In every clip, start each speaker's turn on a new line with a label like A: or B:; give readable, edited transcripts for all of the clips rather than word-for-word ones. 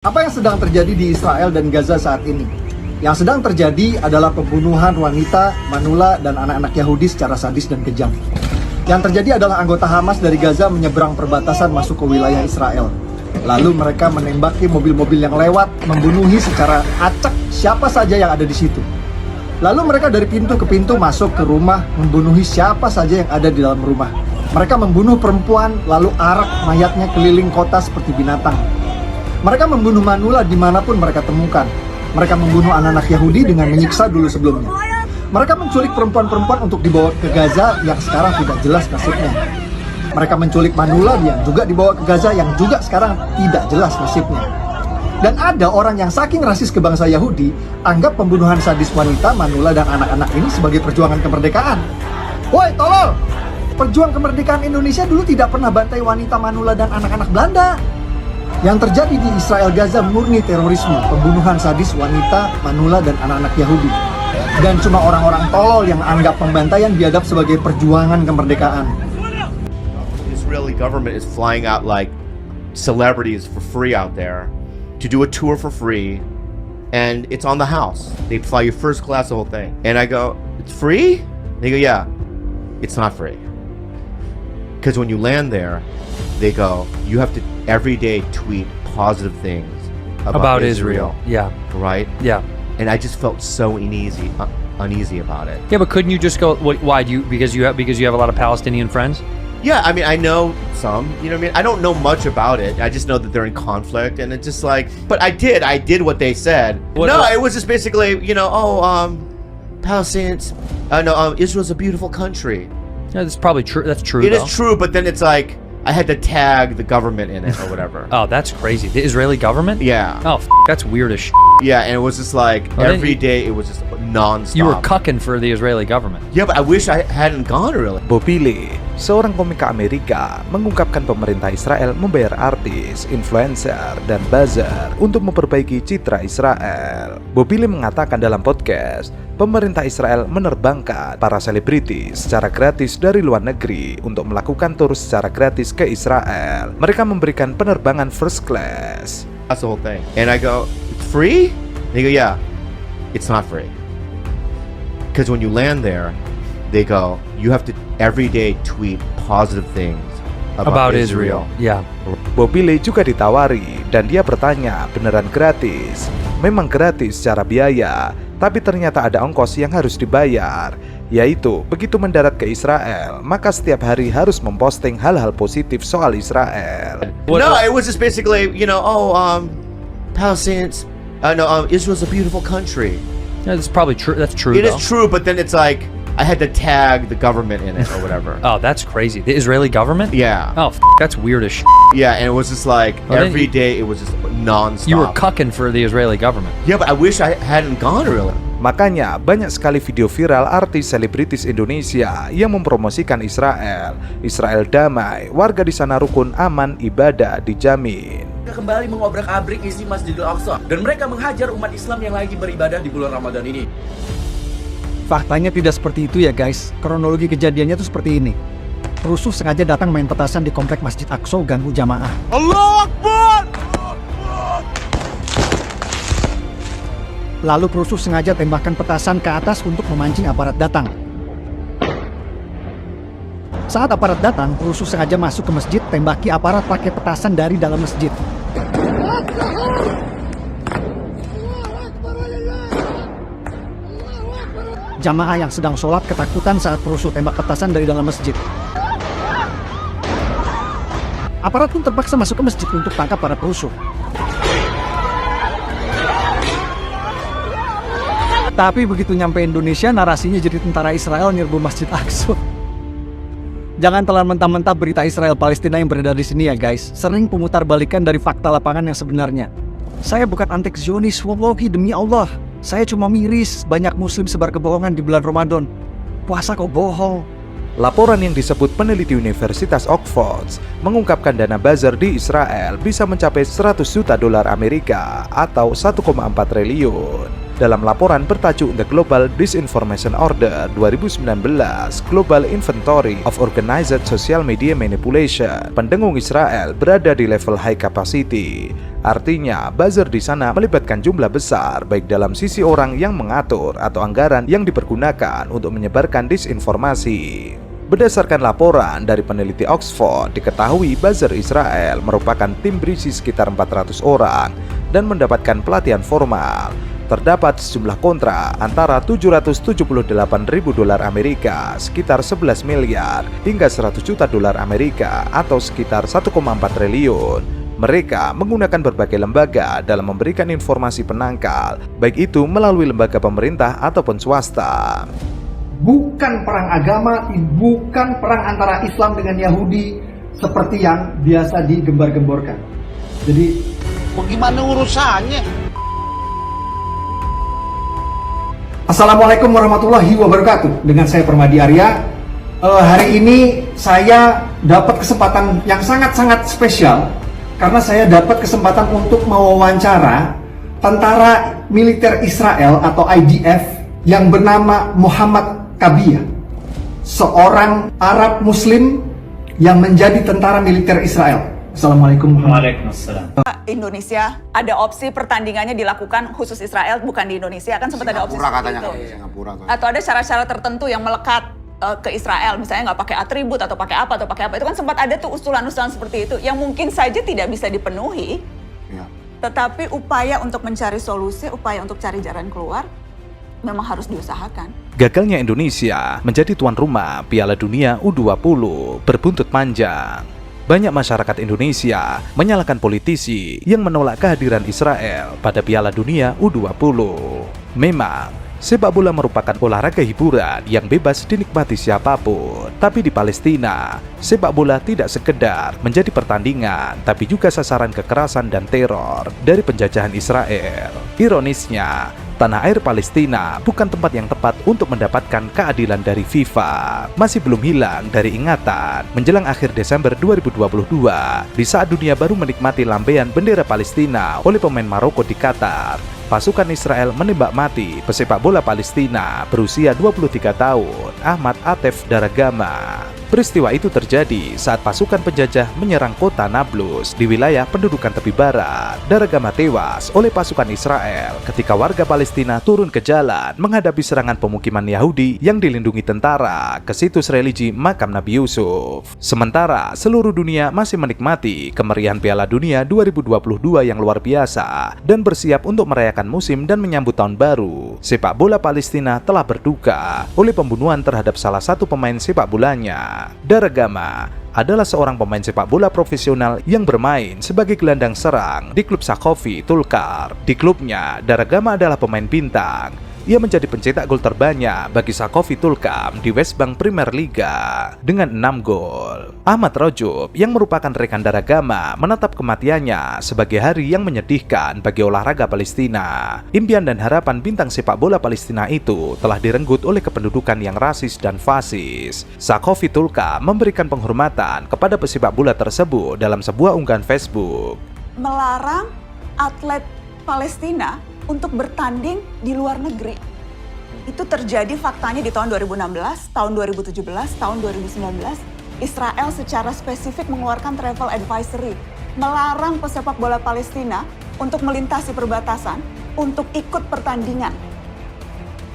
A: Apa yang sedang terjadi di Israel dan Gaza saat ini? Yang sedang terjadi adalah pembunuhan wanita, manula, dan anak-anak Yahudi secara sadis dan kejam. Yang terjadi adalah anggota Hamas dari Gaza menyeberang perbatasan masuk ke wilayah Israel. Lalu mereka menembaki mobil-mobil yang lewat, membunuhi secara acak siapa saja yang ada di situ. Lalu mereka dari pintu ke pintu masuk ke rumah, membunuhi siapa saja yang ada di dalam rumah. Mereka membunuh perempuan, lalu arak mayatnya keliling kota seperti binatang. Mereka membunuh manula dimanapun mereka temukan. Mereka membunuh anak-anak Yahudi dengan menyiksa dulu sebelumnya. Mereka menculik perempuan-perempuan untuk dibawa ke Gaza yang sekarang tidak jelas nasibnya. Mereka menculik manula yang juga dibawa ke Gaza yang juga sekarang tidak jelas nasibnya. Dan ada orang yang saking rasis ke bangsa Yahudi, anggap pembunuhan sadis wanita, manula, dan anak-anak ini sebagai perjuangan kemerdekaan. Woi, tolol! Perjuang kemerdekaan Indonesia dulu tidak pernah bantai wanita, manula, dan anak-anak Belanda. Yang terjadi di Israel Gaza murni terorisme, pembunuhan sadis wanita, manula, dan anak-anak Yahudi. Dan cuma orang-orang tolol yang anggap pembantaian biadab sebagai perjuangan kemerdekaan.
B: The Israeli government is flying out like celebrities for free out there to do a tour for free, and it's on the house. They fly you first class, the whole thing. And I go, it's free? They go, yeah, it's not free. Because when you land there, they go, you have to every day tweet positive things about Israel.
C: Yeah.
B: Right?
C: Yeah.
B: And I just felt so uneasy about it.
C: Yeah, but couldn't you just go? Why do you? Because you have a lot of Palestinian friends.
B: Yeah, I mean, I know some, you know what I mean? I don't know much about it. I just know that they're in conflict, and it's just like, but I did what they said. It was just basically, Palestinians, Israel's a beautiful country.
C: Yeah, that's probably true. That's true.
B: It is true, but then it's like, I had to tag the government in it or whatever.
C: Oh, that's crazy. The Israeli government?
B: Yeah.
C: Oh, that's weird as
B: Yeah, and it was just like, every day it was just non-stop.
C: You were cucking for the Israeli government.
B: Yeah, but I wish I hadn't gone really.
D: Bobby, seorang komika Amerika, mengungkapkan pemerintah Israel membayar artis, influencer, dan buzzer untuk memperbaiki citra Israel. Bobby mengatakan dalam podcast, pemerintah Israel menerbangkan para selebritis secara gratis dari luar negeri untuk melakukan tur secara gratis ke Israel. Mereka memberikan penerbangan first class.
B: That's the whole thing. And I go, it's free? They go, yeah, it's not free. Because when you land there, they go, you have to every day tweet positive things about Israel.
C: Yeah.
D: Bobby juga ditawari dan dia bertanya, beneran gratis? Memang gratis secara biaya, tapi ternyata ada ongkos yang harus dibayar, yaitu begitu mendarat ke Israel, maka setiap hari harus memposting hal-hal positif soal Israel.
B: It was just basically, Palestinians, Israel's a beautiful country.
C: Yeah, that's probably true. That's true.
B: It is true, but then it's like, I had to tag the government in it or whatever.
C: Oh, that's crazy. The Israeli government?
B: Yeah.
C: Oh, that's weird as
B: Yeah, and it was just like, every day it was just non-stop.
C: You were cucking for the Israeli government.
B: Yeah, but I wish I hadn't gone really.
D: Makanya banyak sekali video viral artis selebritis Indonesia yang mempromosikan Israel. Israel damai, warga di sana rukun, aman, ibadah dijamin.
E: Mereka kembali mengobrak-abrik isi Masjidil Aqsa dan mereka menghajar umat Islam yang lagi beribadah di bulan Ramadan ini.
A: Faktanya tidak seperti itu ya guys. Kronologi kejadiannya tuh seperti ini. Rusuh sengaja datang main petasan di komplek Masjid Aqsa, ganggu jamaah.
B: Allahu Akbar!
A: Lalu perusuh sengaja tembakkan petasan ke atas untuk memancing aparat datang. Saat aparat datang, perusuh sengaja masuk ke masjid, tembaki aparat pakai petasan dari dalam masjid. Jamaah yang sedang sholat ketakutan saat perusuh tembak petasan dari dalam masjid. Aparat pun terpaksa masuk ke masjid untuk tangkap para perusuh. Tapi begitu nyampe Indonesia, narasinya jadi tentara Israel nyerbu Masjid Aqsa. Jangan telan mentah-mentah berita Israel Palestina yang beredar di sini ya guys. Sering pemutar balikan dari fakta lapangan yang sebenarnya. Saya bukan antek Zionis, wallahi demi Allah. Saya cuma miris, banyak muslim sebar kebohongan di bulan Ramadan. Puasa kok bohong.
D: Laporan yang disebut peneliti Universitas Oxford mengungkapkan dana buzzer di Israel bisa mencapai 100 juta dolar Amerika atau 1,4 triliun. dalam laporan bertajuk The Global Disinformation Order 2019 Global Inventory of Organized Social Media Manipulation. Pendengung Israel berada di level high capacity. Artinya, buzzer di sana melibatkan jumlah besar baik dalam sisi orang yang mengatur atau anggaran yang dipergunakan untuk menyebarkan disinformasi. Berdasarkan laporan dari peneliti Oxford, diketahui buzzer Israel merupakan tim berisi sekitar 400 orang dan mendapatkan pelatihan formal. Terdapat sejumlah kontrak antara $778.000 Amerika, sekitar 11 miliar, hingga 100 juta dolar Amerika atau sekitar 1,4 triliun. Mereka menggunakan berbagai lembaga dalam memberikan informasi penangkal, baik itu melalui lembaga pemerintah ataupun swasta.
A: Bukan perang agama, bukan perang antara Islam dengan Yahudi seperti yang biasa digembar-gemborkan. Jadi,
F: bagaimana urusannya?
A: Assalamualaikum warahmatullahi wabarakatuh. Dengan saya Permadi Arya. Hari ini saya dapat kesempatan yang sangat-sangat spesial karena saya dapat kesempatan untuk mewawancara tentara militer Israel atau IDF yang bernama Muhammad Kabia, seorang Arab Muslim yang menjadi tentara militer Israel. Assalamualaikum warahmatullahi wabarakatuh.
G: Indonesia ada opsi pertandingannya dilakukan khusus Israel, bukan di Indonesia, kan sempat ada opsi
F: katanya
G: itu.
F: Singapura.
G: Atau ada syarat-syarat tertentu yang melekat ke Israel, misalnya nggak pakai atribut atau pakai apa, itu kan sempat ada tuh usulan-usulan seperti itu yang mungkin saja tidak bisa dipenuhi.
F: Ya.
G: Tetapi upaya untuk mencari solusi, upaya untuk cari jalan keluar memang harus diusahakan.
D: Gagalnya Indonesia menjadi tuan rumah Piala Dunia U20 berbuntut panjang. Banyak masyarakat Indonesia menyalahkan politisi yang menolak kehadiran Israel pada Piala Dunia U20. Memang, sepak bola merupakan olahraga hiburan yang bebas dinikmati siapapun. Tapi di Palestina, sepak bola tidak sekedar menjadi pertandingan, tapi juga sasaran kekerasan dan teror dari penjajahan Israel. Ironisnya, tanah air Palestina bukan tempat yang tepat untuk mendapatkan keadilan dari FIFA. Masih belum hilang dari ingatan menjelang akhir Desember 2022, di saat dunia baru menikmati lambaian bendera Palestina oleh pemain Maroko di Qatar. Pasukan Israel menembak mati pesepak bola Palestina berusia 23 tahun, Ahmad Atef Daragama. Peristiwa itu terjadi saat pasukan penjajah menyerang kota Nablus di wilayah pendudukan tepi barat. Daragama tewas oleh pasukan Israel ketika warga Palestina turun ke jalan menghadapi serangan pemukiman Yahudi yang dilindungi tentara ke situs religi makam Nabi Yusuf. Sementara seluruh dunia masih menikmati kemeriahan Piala Dunia 2022 yang luar biasa dan bersiap untuk merayakan musim dan menyambut tahun baru, sepak bola Palestina telah berduka oleh pembunuhan terhadap salah satu pemain sepak bolanya. Daragama adalah seorang pemain sepak bola profesional yang bermain sebagai gelandang serang di klub Sakofi Tulkar. Di klubnya, Daragama adalah pemain bintang. Ia menjadi pencetak gol terbanyak bagi Sakofi Tulkam di West Bank Premier Liga dengan 6 gol. Ahmad Rajub yang merupakan rekan Daragama menatap kematiannya sebagai hari yang menyedihkan bagi olahraga Palestina. Impian dan harapan bintang sepak bola Palestina itu telah direnggut oleh kependudukan yang rasis dan fasis. Sakofi Tulkam memberikan penghormatan kepada pesepak bola tersebut dalam sebuah unggahan Facebook.
G: Melarang atlet Palestina untuk bertanding di luar negeri. Itu terjadi faktanya di tahun 2016, tahun 2017, tahun 2019. Israel secara spesifik mengeluarkan travel advisory, melarang pesepak bola Palestina untuk melintasi perbatasan, untuk ikut pertandingan.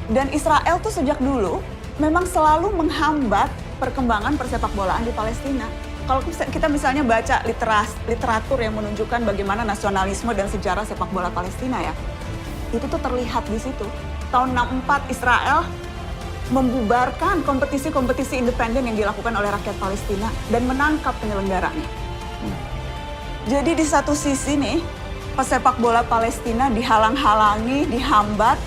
G: Dan Israel tuh sejak dulu memang selalu menghambat perkembangan persepak bolaan di Palestina. Kalau kita misalnya baca literatur yang menunjukkan bagaimana nasionalisme dan sejarah sepak bola Palestina ya, itu tuh terlihat di situ. Tahun 64 Israel membubarkan kompetisi-kompetisi independen yang dilakukan oleh rakyat Palestina dan menangkap penyelenggaranya. Jadi di satu sisi nih, pesepak bola Palestina dihalang-halangi, dihambat.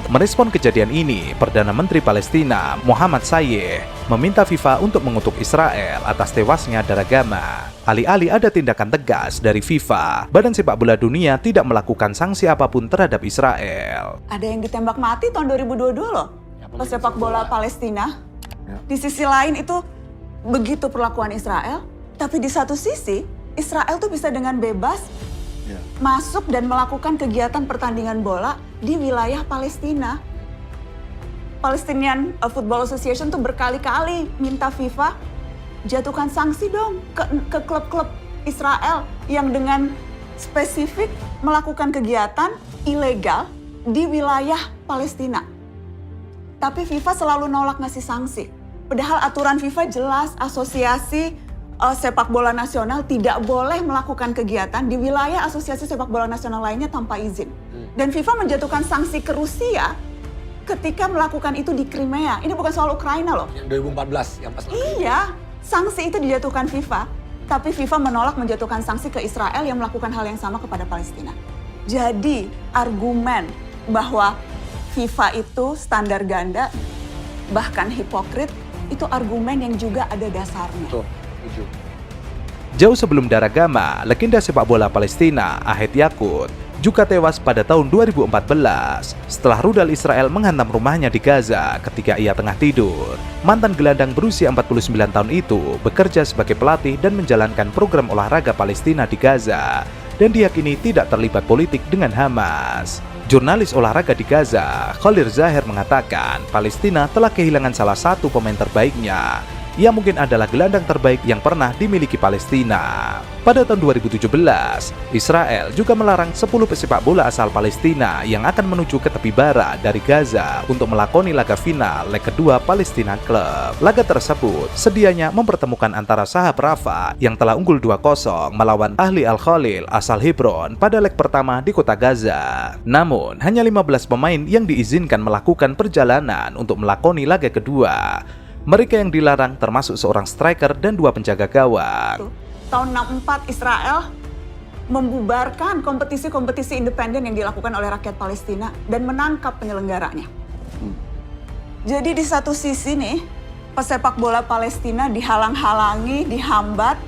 D: Merespon kejadian ini, Perdana Menteri Palestina Muhammad Sayyeh meminta FIFA untuk mengutuk Israel atas tewasnya Daragama. Alih-alih ada tindakan tegas dari FIFA, Badan Sepak Bola Dunia tidak melakukan sanksi apapun terhadap Israel.
G: Ada yang ditembak mati tahun 2022 loh, pesepak bola Palestina. Di sisi lain itu begitu perlakuan Israel, tapi di satu sisi Israel tuh bisa dengan bebas masuk dan melakukan kegiatan pertandingan bola di wilayah Palestina. Palestinian Football Association tuh berkali-kali minta FIFA jatuhkan sanksi dong ke klub-klub Israel yang dengan spesifik melakukan kegiatan ilegal di wilayah Palestina. Tapi FIFA selalu nolak ngasih sanksi. Padahal aturan FIFA jelas, asosiasi sepak bola nasional tidak boleh melakukan kegiatan di wilayah asosiasi sepak bola nasional lainnya tanpa izin. Dan FIFA menjatuhkan sanksi ke Rusia ketika melakukan itu di Crimea. Ini bukan soal Ukraina loh.
H: Yang 2014 yang pas.
G: Iya, sanksi itu dijatuhkan FIFA. Tapi FIFA menolak menjatuhkan sanksi ke Israel yang melakukan hal yang sama kepada Palestina. Jadi argumen bahwa FIFA itu standar ganda, bahkan hipokrit, itu argumen yang juga ada dasarnya.
H: Betul, setuju.
D: Jauh sebelum Daragama, legenda sepak bola Palestina, Ahed Yakut, juga tewas pada tahun 2014 setelah rudal Israel menghantam rumahnya di Gaza ketika ia tengah tidur. Mantan gelandang berusia 49 tahun itu bekerja sebagai pelatih dan menjalankan program olahraga Palestina di Gaza dan diyakini tidak terlibat politik dengan Hamas. Jurnalis olahraga di Gaza, Khalil Zahir mengatakan Palestina telah kehilangan salah satu pemain terbaiknya. Ia mungkin adalah gelandang terbaik yang pernah dimiliki Palestina. Pada tahun 2017, Israel juga melarang 10 pesepak bola asal Palestina yang akan menuju ke tepi barat dari Gaza untuk melakoni laga final leg kedua Palestina Club. Laga tersebut sedianya mempertemukan antara Sahab Rafa yang telah unggul 2-0 melawan Ahli Al-Khalil asal Hebron pada leg pertama di kota Gaza. Namun, hanya 15 pemain yang diizinkan melakukan perjalanan untuk melakoni laga kedua. Mereka yang dilarang termasuk seorang striker dan 2 penjaga gawang.
G: Tahun 64 Israel membubarkan kompetisi-kompetisi independen yang dilakukan oleh rakyat Palestina dan menangkap penyelenggaranya. Jadi di satu sisi nih, pesepak bola Palestina dihalang-halangi, dihambat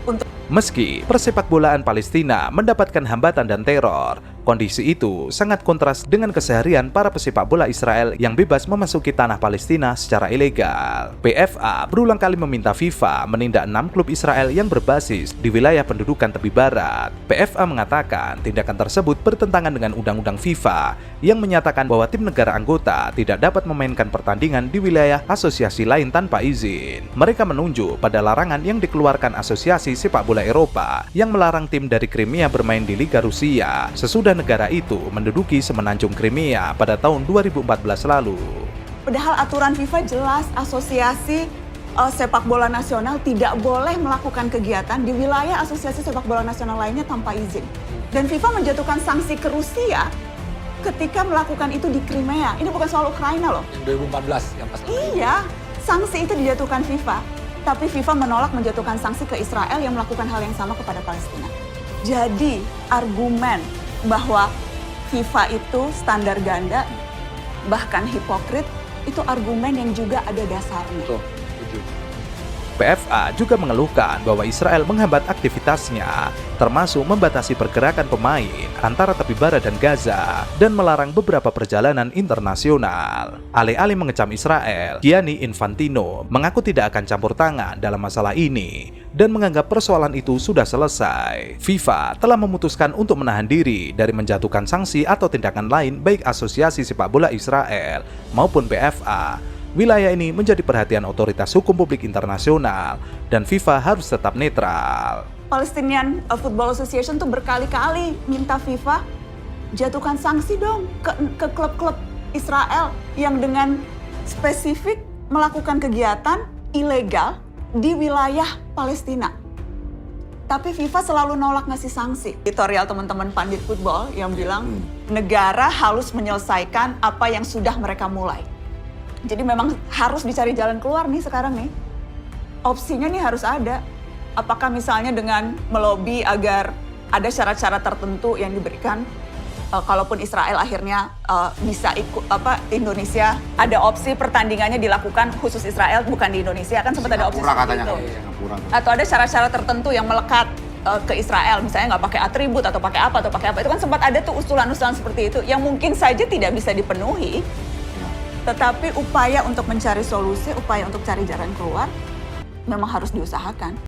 G: untuk
D: Meski persepak bolaan Palestina mendapatkan hambatan dan teror, kondisi itu sangat kontras dengan keseharian para pesepak bola Israel yang bebas memasuki tanah Palestina secara ilegal. PFA berulang kali meminta FIFA menindak 6 klub Israel yang berbasis di wilayah pendudukan tepi barat. PFA mengatakan tindakan tersebut bertentangan dengan undang-undang FIFA yang menyatakan bahwa tim negara anggota tidak dapat memainkan pertandingan di wilayah asosiasi lain tanpa izin. Mereka menunjuk pada larangan yang dikeluarkan Asosiasi Sepak Bola Eropa yang melarang tim dari Crimea bermain di Liga Rusia sesudah negara itu menduduki semenanjung Crimea pada tahun 2014 lalu.
G: Padahal aturan FIFA jelas, asosiasi sepak bola nasional tidak boleh melakukan kegiatan di wilayah asosiasi sepak bola nasional lainnya tanpa izin. Dan FIFA menjatuhkan sanksi ke Rusia ketika melakukan itu di Crimea. Ini bukan soal Ukraina loh.
H: Yang 2014 yang pas.
G: Iya, sanksi itu dijatuhkan FIFA. Tapi FIFA menolak menjatuhkan sanksi ke Israel yang melakukan hal yang sama kepada Palestina. Jadi argumen bahwa FIFA itu standar ganda, bahkan hipokrit, itu argumen yang juga ada dasarnya.
H: Betul, setuju.
D: PFA juga mengeluhkan bahwa Israel menghambat aktivitasnya, termasuk membatasi pergerakan pemain antara tepi barat dan Gaza dan melarang beberapa perjalanan internasional. Alih-alih mengecam Israel, Gianni Infantino mengaku tidak akan campur tangan dalam masalah ini dan menganggap persoalan itu sudah selesai. FIFA telah memutuskan untuk menahan diri dari menjatuhkan sanksi atau tindakan lain baik Asosiasi Sepak Bola Israel maupun PFA. Wilayah ini menjadi perhatian otoritas hukum publik internasional dan FIFA harus tetap netral.
G: Palestinian Football Association tuh berkali-kali minta FIFA jatuhkan sanksi dong ke klub-klub Israel yang dengan spesifik melakukan kegiatan ilegal di wilayah Palestina. Tapi FIFA selalu nolak ngasih sanksi. Editorial teman-teman pandit football yang bilang negara harus menyelesaikan apa yang sudah mereka mulai. Jadi memang harus dicari jalan keluar nih sekarang nih. Opsinya nih harus ada. Apakah misalnya dengan melobi agar ada syarat-syarat tertentu yang diberikan, kalaupun Israel akhirnya bisa ikut Indonesia, ada opsi pertandingannya dilakukan khusus Israel bukan di Indonesia, kan sempat ada opsi seperti itu. Atau ada syarat-syarat tertentu yang melekat ke Israel, misalnya nggak pakai atribut atau pakai apa, itu kan sempat ada tuh usulan-usulan seperti itu yang mungkin saja tidak bisa dipenuhi. Tetapi upaya untuk mencari solusi, upaya untuk cari jalan keluar memang harus diusahakan.